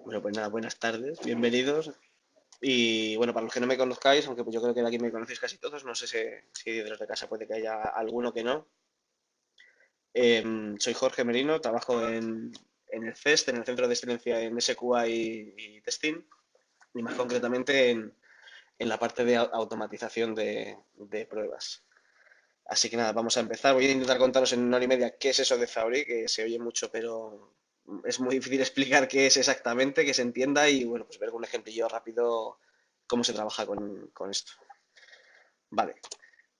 Bueno, pues nada, buenas tardes, bienvenidos. Y bueno, para los que no me conozcáis, aunque pues yo creo que de aquí me conocéis casi todos, no sé si de los de casa puede que haya alguno que no. Soy Jorge Merino, trabajo en el CEST, en el Centro de Excelencia en SQA y Testing, y más concretamente en la parte de automatización de pruebas. Así que nada, vamos a empezar. Voy a intentar contaros en una hora y media qué es eso de Zauri, que se oye mucho, pero es muy difícil explicar qué es exactamente, que se entienda y bueno, pues ver con un ejemplillo rápido cómo se trabaja con esto. Vale.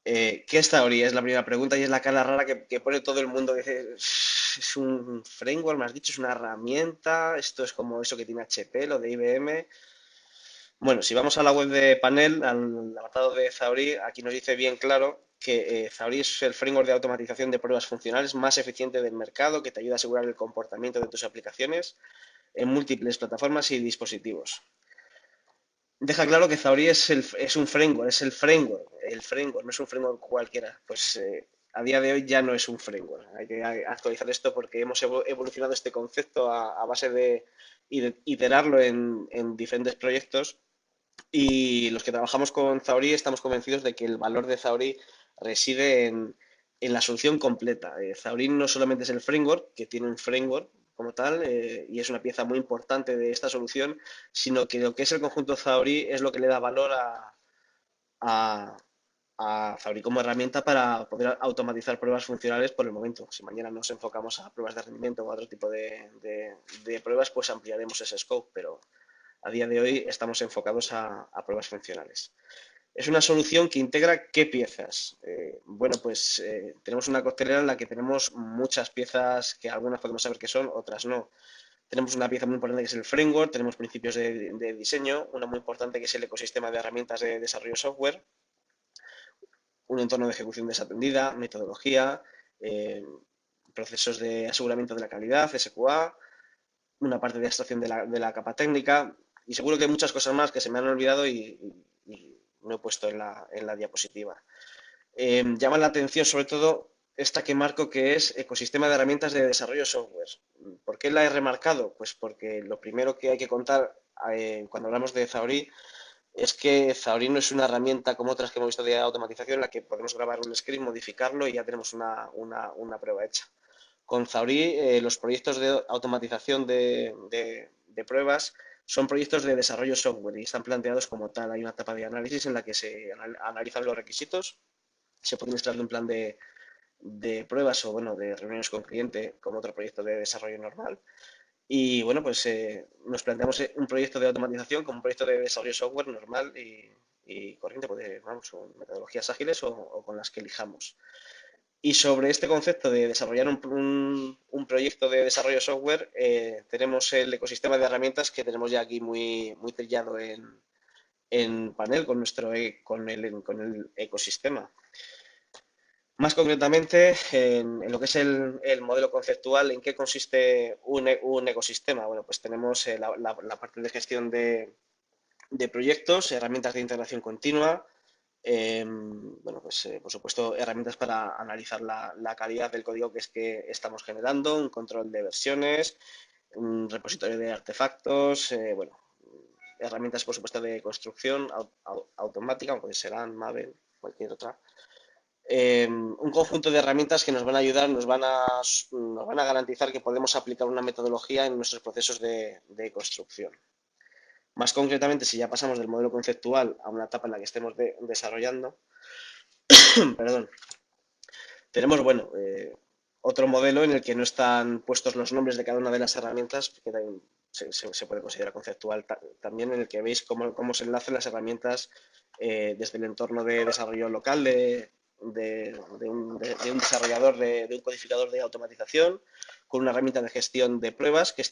¿Qué es Zauri? Es la primera pregunta y es la cara rara que pone todo el mundo. Dice, es un framework, me has dicho, es una herramienta, esto es como eso que tiene HP, lo de IBM. Bueno, si vamos a la web de Panel, al apartado de Zauri, aquí nos dice bien claro que Zauri es el framework de automatización de pruebas funcionales más eficiente del mercado que te ayuda a asegurar el comportamiento de tus aplicaciones en múltiples plataformas y dispositivos. Deja claro que Zauri es un framework, es el framework, no es un framework cualquiera. Pues a día de hoy ya no es un framework. Hay que actualizar esto porque hemos evolucionado este concepto a base de iterarlo en diferentes proyectos y los que trabajamos con Zauri estamos convencidos de que el valor de Zauri reside en la solución completa. Zauri no solamente es el framework, que tiene un framework como tal, y es una pieza muy importante de esta solución, sino que lo que es el conjunto Zauri es lo que le da valor a, a Zauri como herramienta para poder automatizar pruebas funcionales por el momento. Si mañana nos enfocamos a pruebas de rendimiento o a otro tipo de pruebas, pues ampliaremos ese scope, pero a día de hoy estamos enfocados a pruebas funcionales. Es una solución que integra qué piezas. Bueno, pues tenemos una coctelera en la que tenemos muchas piezas que algunas podemos saber qué son, otras no. Tenemos una pieza muy importante que es el framework, tenemos principios de diseño, una muy importante que es el ecosistema de herramientas de desarrollo software, un entorno de ejecución desatendida, metodología, eh, procesos de aseguramiento de la calidad, SQA, una parte de abstracción de la capa técnica y seguro que hay muchas cosas más que se me han olvidado y no he puesto en la diapositiva. Llama la atención sobre todo esta que marco que es ecosistema de herramientas de desarrollo software. ¿Por qué la he remarcado? Pues porque lo primero que hay que contar cuando hablamos de Zauri es que Zauri no es una herramienta como otras que hemos visto de automatización en la que podemos grabar un script, modificarlo y ya tenemos una prueba hecha. Con Zauri, los proyectos de automatización de pruebas son proyectos de desarrollo software y están planteados como tal. Hay una etapa de análisis en la que se analizan los requisitos, se puede instalar un plan de pruebas o bueno, de reuniones con cliente como otro proyecto de desarrollo normal. Y bueno, pues nos planteamos un proyecto de automatización como un proyecto de desarrollo software normal y corriente, pues, vamos, con metodologías ágiles o con las que elijamos. Y sobre este concepto de desarrollar un proyecto de desarrollo software, tenemos el ecosistema de herramientas que tenemos ya aquí muy trillado en panel con el ecosistema. Más concretamente, en lo que es el modelo conceptual, ¿en qué consiste un ecosistema? Bueno, pues tenemos la parte de gestión de proyectos, herramientas de integración continua, bueno, pues por supuesto herramientas para analizar la calidad del código que estamos generando, un control de versiones, un repositorio de artefactos, bueno, herramientas por supuesto de construcción automática, como serán Maven, cualquier otra. Un conjunto de herramientas que nos van a ayudar, nos van a garantizar que podemos aplicar una metodología en nuestros procesos de construcción. Más concretamente, si ya pasamos del modelo conceptual a una etapa en la que estemos desarrollando, perdón, tenemos, bueno, otro modelo en el que no están puestos los nombres de cada una de las herramientas, que también se puede considerar conceptual, también en el que veis cómo se enlazan las herramientas desde el entorno de desarrollo local de un desarrollador, de un codificador de automatización, con una herramienta de gestión de pruebas, que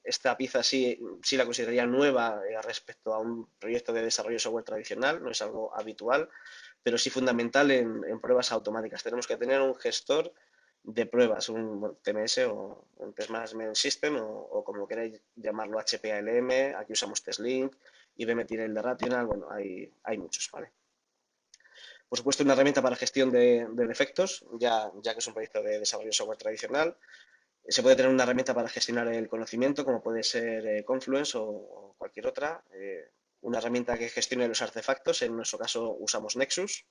esta pieza sí la consideraría nueva respecto a un proyecto de desarrollo software tradicional, no es algo habitual, pero sí fundamental en pruebas automáticas. Tenemos que tener un gestor de pruebas, un TMS o un Test Management System o como queráis llamarlo, HPALM, aquí usamos TestLink, IBM tiene el de Rational, bueno, hay muchos, ¿vale? Por supuesto, una herramienta para gestión de defectos, ya que es un proyecto de desarrollo software tradicional, Se puede tener una herramienta para gestionar el conocimiento, como puede ser Confluence o cualquier otra. Una herramienta que gestione los artefactos, en nuestro caso usamos Nexus.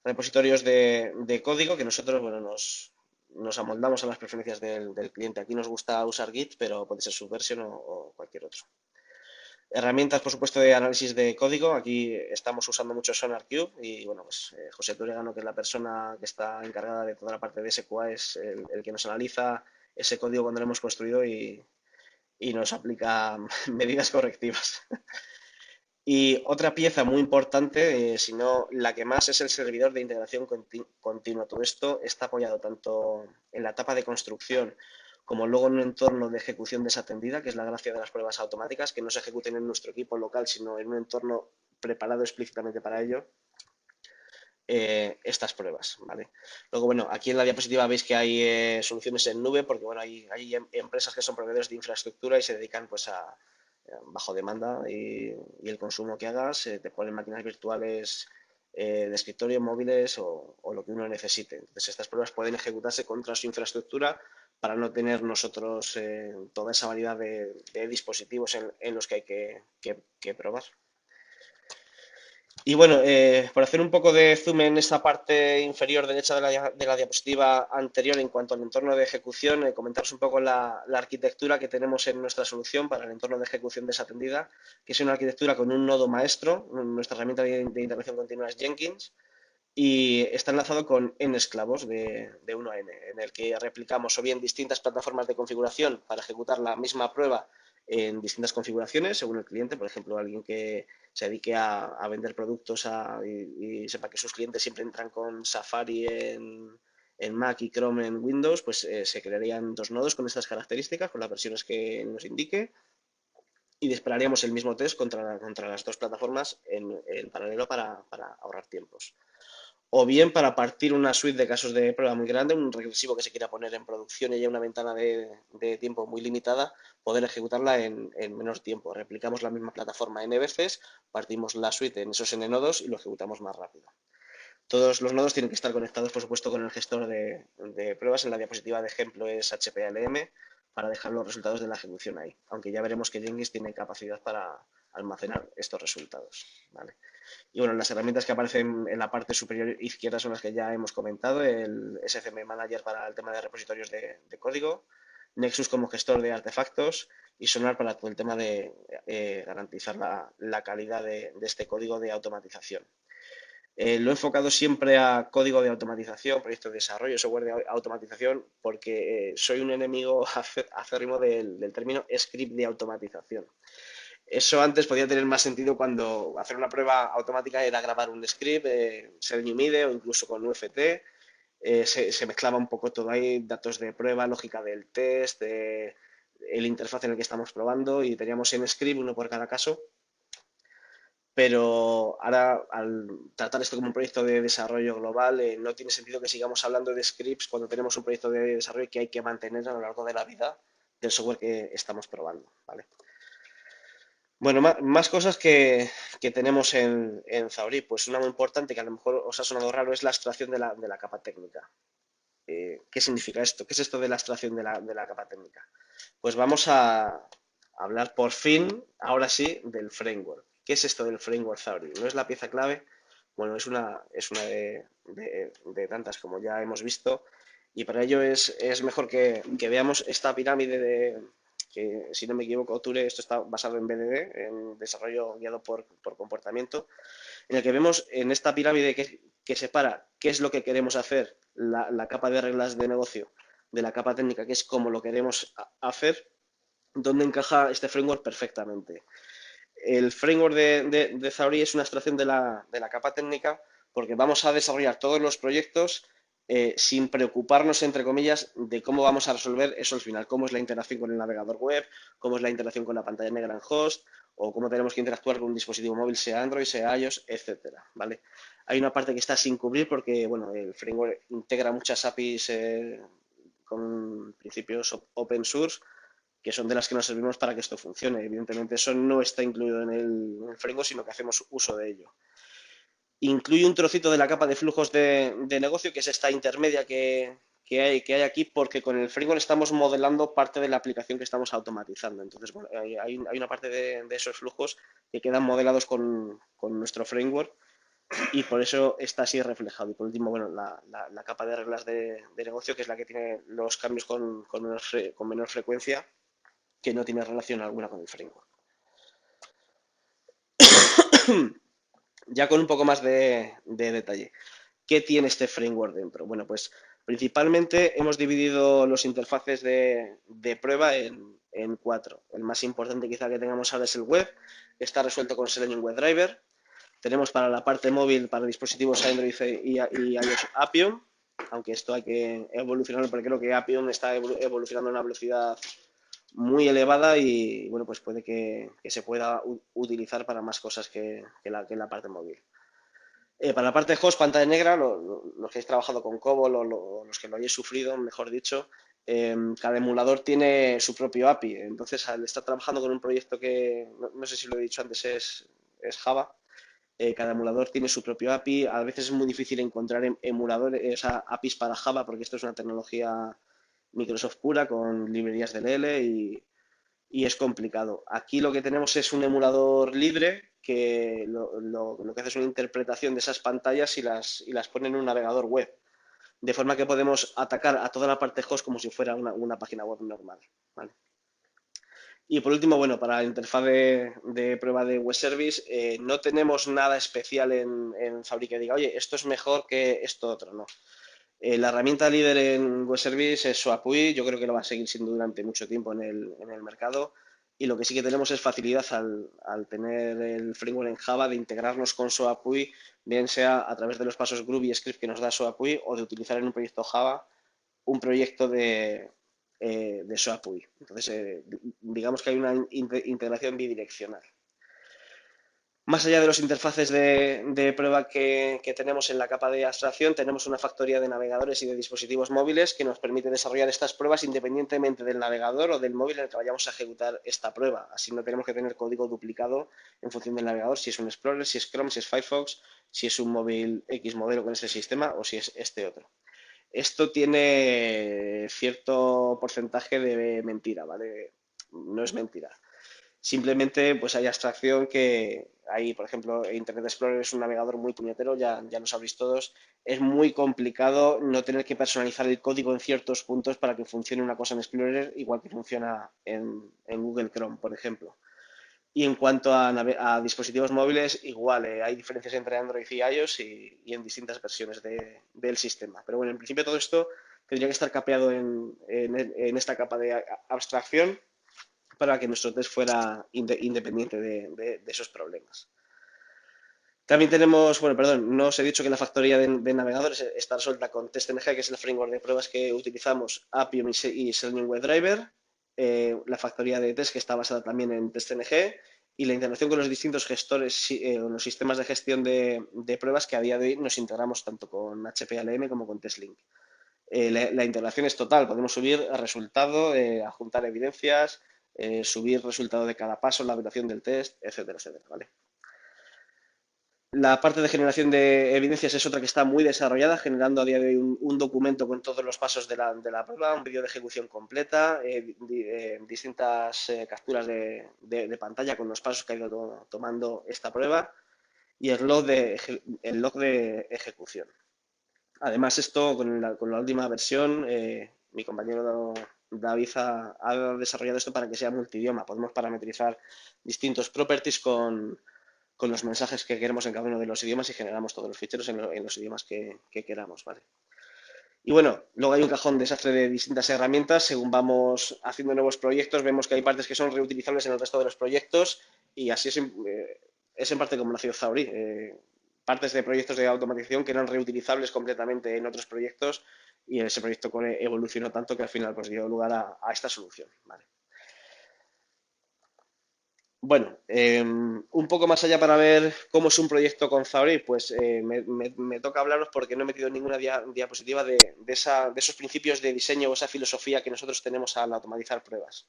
Repositorios de código que nosotros, bueno, nos amoldamos a las preferencias del cliente. Aquí nos gusta usar Git, pero puede ser Subversion o cualquier otro. Herramientas, por supuesto, de análisis de código. Aquí estamos usando mucho SonarQube y, bueno, pues José Turegano, que es la persona que está encargada de toda la parte de SQA, es el que nos analiza ese código cuando lo hemos construido y nos aplica medidas correctivas. Y otra pieza muy importante, si no la que más, es el servidor de integración continua. Todo esto está apoyado tanto en la etapa de construcción como luego en un entorno de ejecución desatendida, que es la gracia de las pruebas automáticas, que no se ejecuten en nuestro equipo local, sino en un entorno preparado explícitamente para ello, estas pruebas, ¿vale? Luego, bueno, aquí en la diapositiva veis que hay soluciones en nube, porque, bueno, hay empresas que son proveedores de infraestructura y se dedican, pues, a bajo demanda y el consumo que hagas, te ponen máquinas virtuales de escritorio, móviles o lo que uno necesite. Entonces, estas pruebas pueden ejecutarse contra su infraestructura para no tener nosotros toda esa variedad de dispositivos en los que hay que probar. Y bueno, por hacer un poco de zoom en esa parte inferior derecha de la diapositiva anterior en cuanto al entorno de ejecución, comentaros un poco la arquitectura que tenemos en nuestra solución para el entorno de ejecución desatendida, que es una arquitectura con un nodo maestro. Nuestra herramienta de integración continua es Jenkins y está enlazado con N esclavos de 1 a N, en el que replicamos o bien distintas plataformas de configuración para ejecutar la misma prueba en distintas configuraciones según el cliente. Por ejemplo, alguien que se dedique a vender productos y sepa que sus clientes siempre entran con Safari en Mac y Chrome en Windows, pues se crearían dos nodos con estas características, con las versiones que nos indique, y dispararíamos el mismo test contra las dos plataformas en paralelo para ahorrar tiempos. O bien para partir una suite de casos de prueba muy grande, un regresivo que se quiera poner en producción y haya una ventana de tiempo muy limitada, poder ejecutarla en menos tiempo. Replicamos la misma plataforma N veces, partimos la suite en esos N nodos y lo ejecutamos más rápido. Todos los nodos tienen que estar conectados, por supuesto, con el gestor de pruebas. En la diapositiva de ejemplo es HPLM para dejar los resultados de la ejecución ahí. Aunque ya veremos que Jenkins tiene capacidad para almacenar estos resultados, ¿vale? Y bueno, las herramientas que aparecen en la parte superior izquierda son las que ya hemos comentado: el SCM Manager para el tema de repositorios de código, Nexus como gestor de artefactos y Sonar para todo el tema de garantizar la calidad de este código de automatización. Lo he enfocado siempre a código de automatización, proyectos de desarrollo, software de automatización, porque soy un enemigo acérrimo del término script de automatización. Eso antes podía tener más sentido cuando hacer una prueba automática era grabar un script, Selenium o incluso con UFT. Se mezclaba un poco todo ahí, datos de prueba, lógica del test, el interfaz en el que estamos probando, y teníamos en script uno por cada caso. Pero ahora, al tratar esto como un proyecto de desarrollo global, no tiene sentido que sigamos hablando de scripts cuando tenemos un proyecto de desarrollo que hay que mantener a lo largo de la vida del software que estamos probando, ¿vale? Bueno, más cosas que tenemos en Zauri. Pues una muy importante, que a lo mejor os ha sonado raro, es la abstracción de la capa técnica. ¿Qué significa esto? ¿Qué es esto de la abstracción de la capa técnica? Pues vamos a hablar por fin, ahora sí, del framework. ¿Qué es esto del framework Zauri? ¿No es la pieza clave? Bueno, es una de tantas, como ya hemos visto, y para ello es mejor que veamos esta pirámide que, si no me equivoco, Ture, esto está basado en BDD, en desarrollo guiado por comportamiento, en el que vemos en esta pirámide que separa qué es lo que queremos hacer, la capa de reglas de negocio, de la capa técnica, que es cómo lo queremos hacer, donde encaja este framework perfectamente. El framework de Zauri es una abstracción de la capa técnica, porque vamos a desarrollar todos los proyectos sin preocuparnos, entre comillas, de cómo vamos a resolver eso al final, cómo es la interacción con el navegador web, cómo es la interacción con la pantalla negra en host, o cómo tenemos que interactuar con un dispositivo móvil, sea Android, sea iOS, etcétera, ¿vale? Hay una parte que está sin cubrir porque, bueno, el framework integra muchas APIs con principios open source, que son de las que nos servimos para que esto funcione. Evidentemente, eso no está incluido en el framework, sino que hacemos uso de ello. Incluye un trocito de la capa de flujos de negocio, que es esta intermedia que que hay aquí porque con el framework estamos modelando parte de la aplicación que estamos automatizando. Entonces, bueno, hay una parte de esos flujos que quedan modelados con nuestro framework y por eso está así reflejado. Y por último, bueno, la capa de reglas de negocio, que es la que tiene los cambios con menor frecuencia, que no tiene relación alguna con el framework. Ya con un poco más de detalle. ¿Qué tiene este framework dentro? Bueno, pues principalmente hemos dividido los interfaces de prueba en cuatro. El más importante quizá que tengamos ahora es el web, que está resuelto con Selenium WebDriver. Tenemos para la parte móvil, para dispositivos Android y iOS Appium, aunque esto hay que evolucionarlo porque creo que Appium está evolucionando a una velocidad muy elevada y bueno, pues puede que se pueda utilizar para más cosas que la parte móvil. Para la parte de host, pantalla negra, los que habéis trabajado con COBOL o los que lo hayáis sufrido, mejor dicho, cada emulador tiene su propio API. Entonces, al estar trabajando con un proyecto que, no sé si lo he dicho antes, es Java, cada emulador tiene su propio API. A veces es muy difícil encontrar emuladores, o sea, APIs para Java, porque esto es una tecnología Microsoft pura con librerías de LL y es complicado. Aquí lo que tenemos es un emulador libre que lo que hace es una interpretación de esas pantallas y las pone en un navegador web. De forma que podemos atacar a toda la parte host como si fuera una página web normal. ¿Vale? Y por último, bueno, para la interfaz de prueba de web service, no tenemos nada especial en Fabric que diga, oye, esto es mejor que esto otro, no. La herramienta líder en web service es SoapUI, yo creo que lo va a seguir siendo durante mucho tiempo en el mercado. Y lo que sí que tenemos es facilidad al tener el framework en Java de integrarnos con SoapUI, bien sea a través de los pasos Groovy y Script que nos da SoapUI o de utilizar en un proyecto Java un proyecto de SoapUI. Entonces, digamos que hay una integración bidireccional. Más allá de los interfaces de prueba que tenemos en la capa de abstracción, tenemos una factoría de navegadores y de dispositivos móviles que nos permite desarrollar estas pruebas independientemente del navegador o del móvil en el que vayamos a ejecutar esta prueba. Así no tenemos que tener código duplicado en función del navegador, si es un Explorer, si es Chrome, si es Firefox, si es un móvil X modelo con ese sistema o si es este otro. Esto tiene cierto porcentaje de mentira, ¿vale? No es mentira. Simplemente pues hay abstracción que hay, por ejemplo, Internet Explorer es un navegador muy puñetero, ya lo sabréis todos. Es muy complicado no tener que personalizar el código en ciertos puntos para que funcione una cosa en Explorer igual que funciona en Google Chrome, por ejemplo. Y en cuanto a dispositivos móviles, igual, hay diferencias entre Android y iOS y en distintas versiones del sistema. Pero bueno, en principio todo esto tendría que estar capeado en esta capa de abstracción para que nuestro test fuera independiente de esos problemas. También tenemos, bueno, perdón, no os he dicho que la factoría de navegadores está resuelta con TestNG, que es el framework de pruebas que utilizamos, Appium y Selenium WebDriver, la factoría de test que está basada también en TestNG y la integración con los distintos gestores, los sistemas de gestión de pruebas que a día de hoy nos integramos tanto con HPLM como con TestLink. La integración es total, podemos subir resultado, adjuntar evidencias, subir resultado de cada paso, la duración del test, etcétera, etcétera, ¿vale? La parte de generación de evidencias es otra que está muy desarrollada, generando a día de hoy un documento con todos los pasos de la prueba, un vídeo de ejecución completa, distintas capturas de pantalla con los pasos que ha ido tomando esta prueba y el log de ejecución. Además, esto con la última versión, mi compañero David ha desarrollado esto para que sea multidioma. Podemos parametrizar distintos properties con los mensajes que queremos en cada uno de los idiomas y generamos todos los ficheros en los idiomas que queramos, ¿vale? Y bueno, luego hay un cajón desastre de distintas herramientas. Según vamos haciendo nuevos proyectos, vemos que hay partes que son reutilizables en el resto de los proyectos y así es en parte como nació Zauri. Partes de proyectos de automatización que eran reutilizables completamente en otros proyectos y ese proyecto evolucionó tanto que al final pues dio lugar a esta solución, ¿vale? Bueno, un poco más allá para ver cómo es un proyecto con Zauri, pues me toca hablaros porque no he metido ninguna diapositiva de esos principios de diseño o esa filosofía que nosotros tenemos al automatizar pruebas.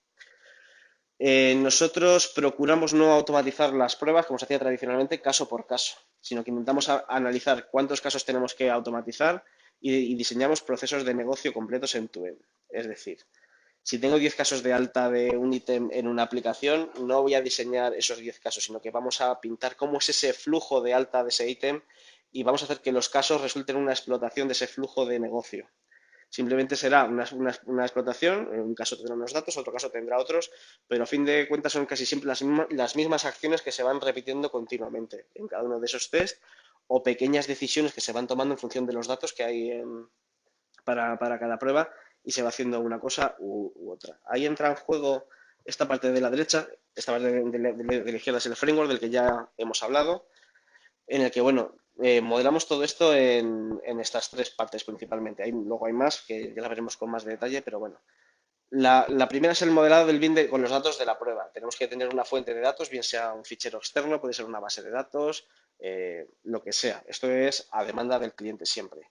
Nosotros procuramos no automatizar las pruebas como se hacía tradicionalmente caso por caso, sino que intentamos analizar cuántos casos tenemos que automatizar y diseñamos procesos de negocio completos end-to-end. Es decir, si tengo 10 casos de alta de un ítem en una aplicación, no voy a diseñar esos 10 casos, sino que vamos a pintar cómo es ese flujo de alta de ese ítem y vamos a hacer que los casos resulten en una explotación de ese flujo de negocio. Simplemente será una explotación, en un caso tendrá unos datos, otro caso tendrá otros, pero a fin de cuentas son casi siempre las mismas acciones que se van repitiendo continuamente en cada uno de esos test o pequeñas decisiones que se van tomando en función de los datos que hay para cada prueba y se va haciendo una cosa u otra. Ahí entra en juego esta parte de la derecha, esta parte de la izquierda es el framework del que ya hemos hablado, en el que, bueno, modelamos todo esto en estas tres partes principalmente. Luego hay más, que ya la veremos con más detalle, pero bueno. La primera es el modelado del BIM con los datos de la prueba. Tenemos que tener una fuente de datos, bien sea un fichero externo, puede ser una base de datos, lo que sea. Esto es a demanda del cliente siempre.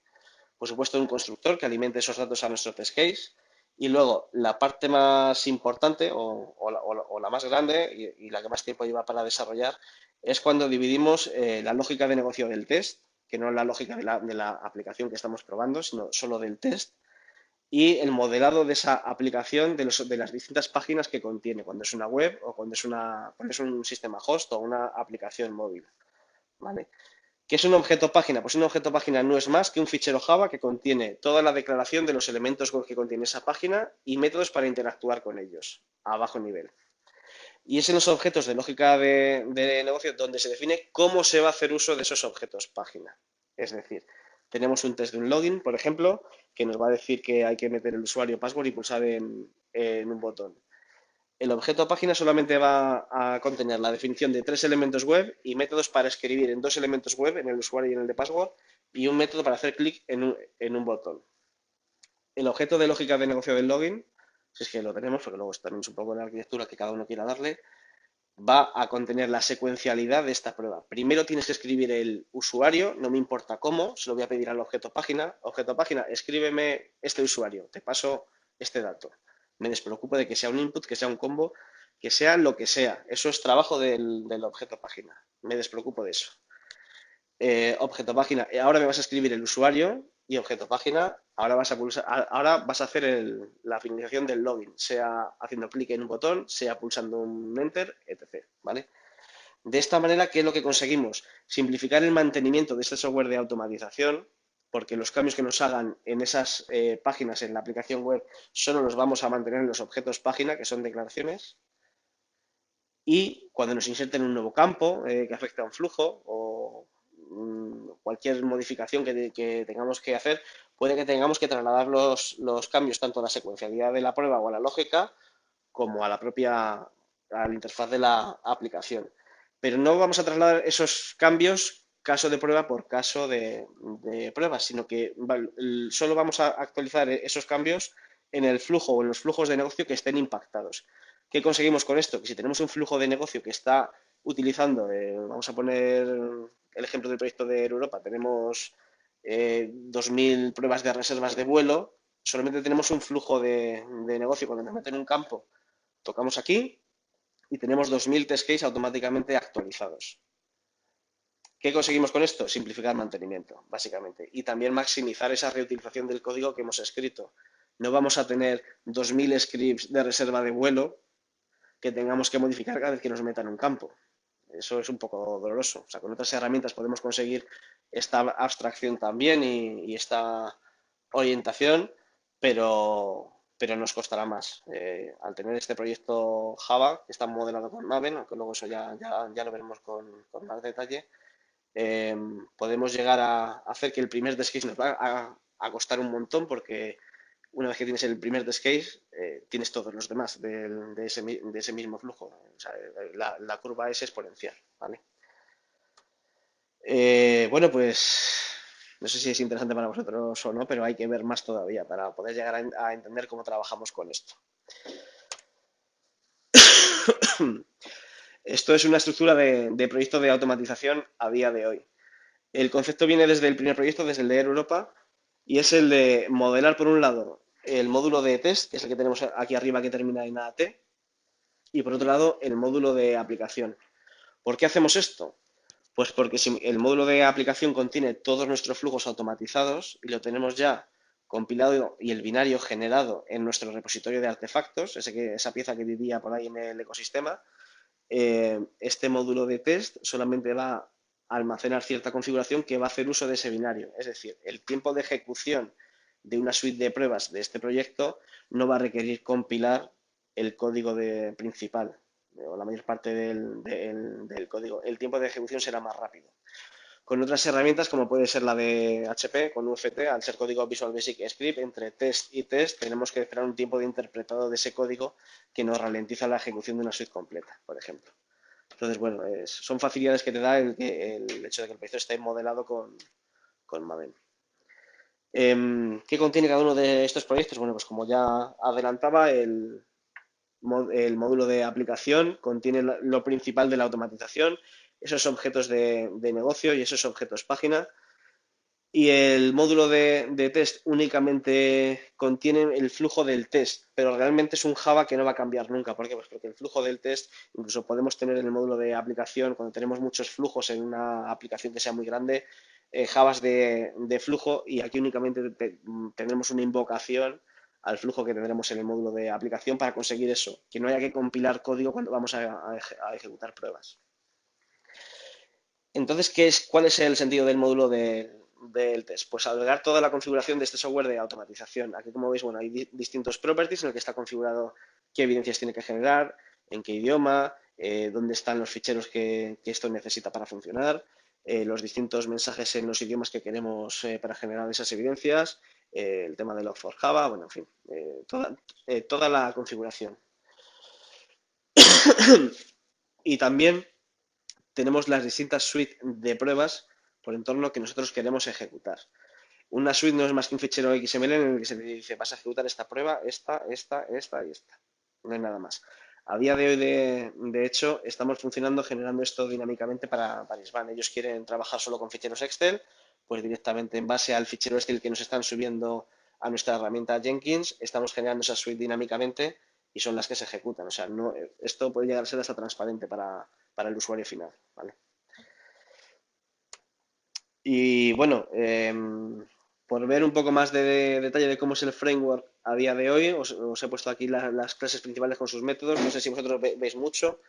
Por supuesto, un constructor que alimente esos datos a nuestro test case. Y luego, la parte más importante o la más grande y la que más tiempo lleva para desarrollar es cuando dividimos la lógica de negocio del test, que no es la lógica de la aplicación que estamos probando, sino solo del test, y el modelado de esa aplicación de las distintas páginas que contiene, cuando es una web o cuando es un sistema host o una aplicación móvil. ¿Vale? ¿Qué es un objeto página? Pues un objeto página no es más que un fichero Java que contiene toda la declaración de los elementos que contiene esa página y métodos para interactuar con ellos a bajo nivel. Y es en los objetos de lógica de negocio donde se define cómo se va a hacer uso de esos objetos página. Es decir, tenemos un test de un login, por ejemplo, que nos va a decir que hay que meter el usuario password y pulsar en un botón. El objeto página solamente va a contener la definición de 3 elementos web y métodos para escribir en 2 elementos web, en el usuario y en el de password, y un método para hacer clic en un botón. El objeto de lógica de negocio del login, si es que lo tenemos, porque luego también es un poco la arquitectura que cada uno quiera darle, va a contener la secuencialidad de esta prueba. Primero tienes que escribir el usuario, no me importa cómo, se lo voy a pedir al objeto página. Objeto página, escríbeme este usuario, te paso este dato. Me despreocupo de que sea un input, que sea un combo, que sea lo que sea. Eso es trabajo del objeto página. Me despreocupo de eso. Objeto página, ahora me vas a escribir el usuario y objeto página, ahora vas a hacer la finalización del login, sea haciendo clic en un botón, sea pulsando un enter, etc. ¿Vale? De esta manera, ¿qué es lo que conseguimos? Simplificar el mantenimiento de este software de automatización, porque los cambios que nos hagan en esas páginas en la aplicación web solo los vamos a mantener en los objetos página, que son declaraciones, y cuando nos inserten un nuevo campo que afecta a un flujo o cualquier modificación que tengamos que hacer, puede que tengamos que trasladar los cambios tanto a la secuencialidad de la prueba o a la lógica como a la interfaz de la aplicación. Pero no vamos a trasladar esos cambios caso de prueba por caso de prueba, sino que solo vamos a actualizar esos cambios en el flujo o en los flujos de negocio que estén impactados. ¿Qué conseguimos con esto? Que si tenemos un flujo de negocio que está utilizando, vamos a poner el ejemplo del proyecto de Europa, tenemos 2.000 pruebas de reservas de vuelo, solamente tenemos un flujo de negocio cuando nos meten en un campo, tocamos aquí y tenemos 2.000 test case automáticamente actualizados. ¿Qué conseguimos con esto? Simplificar el mantenimiento, básicamente, y también maximizar esa reutilización del código que hemos escrito. No vamos a tener 2.000 scripts de reserva de vuelo que tengamos que modificar cada vez que nos metan en un campo. Eso es un poco doloroso. O sea, con otras herramientas podemos conseguir esta abstracción también y esta orientación, pero nos costará más. Al tener este proyecto Java, que está modelado con Maven, aunque luego eso ya lo veremos con más detalle, podemos llegar a hacer que el primer test case nos va a costar un montón porque una vez que tienes el primer test case, tienes todos los demás de ese mismo flujo. O sea, la curva es exponencial, ¿vale? Bueno, pues no sé si es interesante para vosotros o no, pero hay que ver más todavía para poder llegar a entender cómo trabajamos con esto. Esto es una estructura de proyecto de automatización a día de hoy. El concepto viene desde el primer proyecto, desde el de Air Europa, y es el de modelar, por un lado, el módulo de test, que es el que tenemos aquí arriba que termina en AT, y por otro lado, el módulo de aplicación. ¿Por qué hacemos esto? Pues porque si el módulo de aplicación contiene todos nuestros flujos automatizados y lo tenemos ya compilado y el binario generado en nuestro repositorio de artefactos, esa pieza que vivía por ahí en el ecosistema, este módulo de test solamente va a almacenar cierta configuración que va a hacer uso de ese binario. Es decir, el tiempo de ejecución de una suite de pruebas de este proyecto no va a requerir compilar el código principal o la mayor parte del código. El tiempo de ejecución será más rápido. Con otras herramientas, como puede ser la de HP, con UFT, al ser código Visual Basic Script, entre test y test tenemos que esperar un tiempo de interpretado de ese código que nos ralentiza la ejecución de una suite completa, por ejemplo. Entonces, bueno, son facilidades que te da el hecho de que el proyecto esté modelado con Maven. ¿Qué contiene cada uno de estos proyectos? Bueno, pues como ya adelantaba, el módulo de aplicación contiene lo principal de la automatización, esos objetos de negocio y esos objetos página. Y el módulo de test únicamente contiene el flujo del test, pero realmente es un Java que no va a cambiar nunca. ¿Por qué? Pues porque el flujo del test, incluso podemos tener en el módulo de aplicación, cuando tenemos muchos flujos en una aplicación que sea muy grande, Javas de flujo, y aquí únicamente tendremos una invocación al flujo que tendremos en el módulo de aplicación para conseguir eso, que no haya que compilar código cuando vamos a ejecutar pruebas. Entonces, ¿cuál es el sentido del módulo del test? Pues agregar toda la configuración de este software de automatización. Aquí, como veis, bueno, hay distintos properties en el que está configurado qué evidencias tiene que generar, en qué idioma, dónde están los ficheros que esto necesita para funcionar, los distintos mensajes en los idiomas que queremos para generar esas evidencias, el tema de Log4Java, bueno, en fin, toda la configuración. Y también tenemos las distintas suites de pruebas por entorno que nosotros queremos ejecutar. Una suite no es más que un fichero XML en el que se te dice vas a ejecutar esta prueba, esta y esta. No hay nada más. A día de hoy, de hecho, estamos funcionando generando esto dinámicamente para Isban. Ellos quieren trabajar solo con ficheros Excel, pues directamente en base al fichero Excel que nos están subiendo a nuestra herramienta Jenkins, estamos generando esa suite dinámicamente y son las que se ejecutan. O sea, no, esto puede llegar a ser hasta transparente para el usuario final, ¿vale? Y bueno, por ver un poco más de detalle de cómo es el framework a día de hoy, os he puesto aquí las clases principales con sus métodos. No sé si vosotros veis mucho.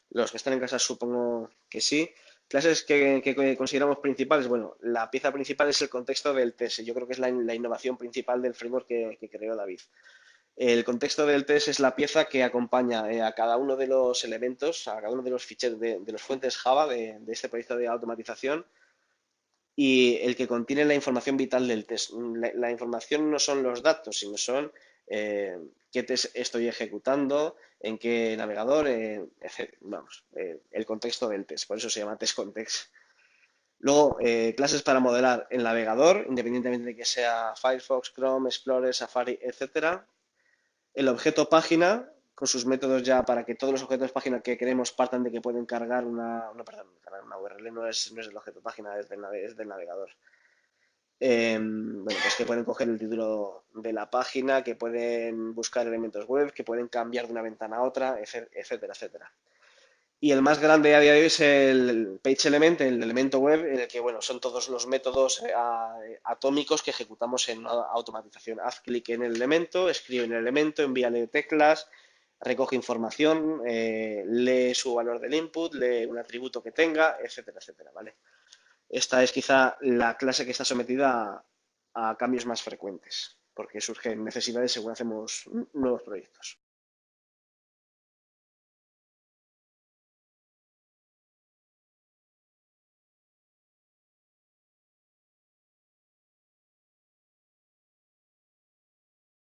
Los que están en casa supongo que sí. Clases que consideramos principales. Bueno, la pieza principal es el contexto del test. Yo creo que es la innovación principal del framework que creó David. El contexto del test es la pieza que acompaña a cada uno de los elementos, a cada uno de los ficheros de los fuentes Java de este proyecto de automatización, y el que contiene la información vital del test. La información no son los datos, sino son qué test estoy ejecutando, en qué navegador, vamos, el contexto del test. Por eso se llama test context. Luego, clases para modelar el navegador, independientemente de que sea Firefox, Chrome, Explorer, Safari, etcétera. El objeto página, con sus métodos ya para que todos los objetos página que queremos partan de que pueden cargar perdón, cargar una URL no es el objeto página, es del navegador. Bueno, pues que pueden coger el título de la página, que pueden buscar elementos web, que pueden cambiar de una ventana a otra, etcétera, etcétera. Y el más grande a día de hoy es el Page Element, el elemento web, en el que bueno, son todos los métodos atómicos que ejecutamos en una automatización. Haz clic en el elemento, escribe en el elemento, envíale teclas, recoge información, lee su valor del input, lee un atributo que tenga, etcétera, etcétera, ¿vale? Esta es quizá la clase que está sometida a cambios más frecuentes, porque surgen necesidades según hacemos nuevos proyectos.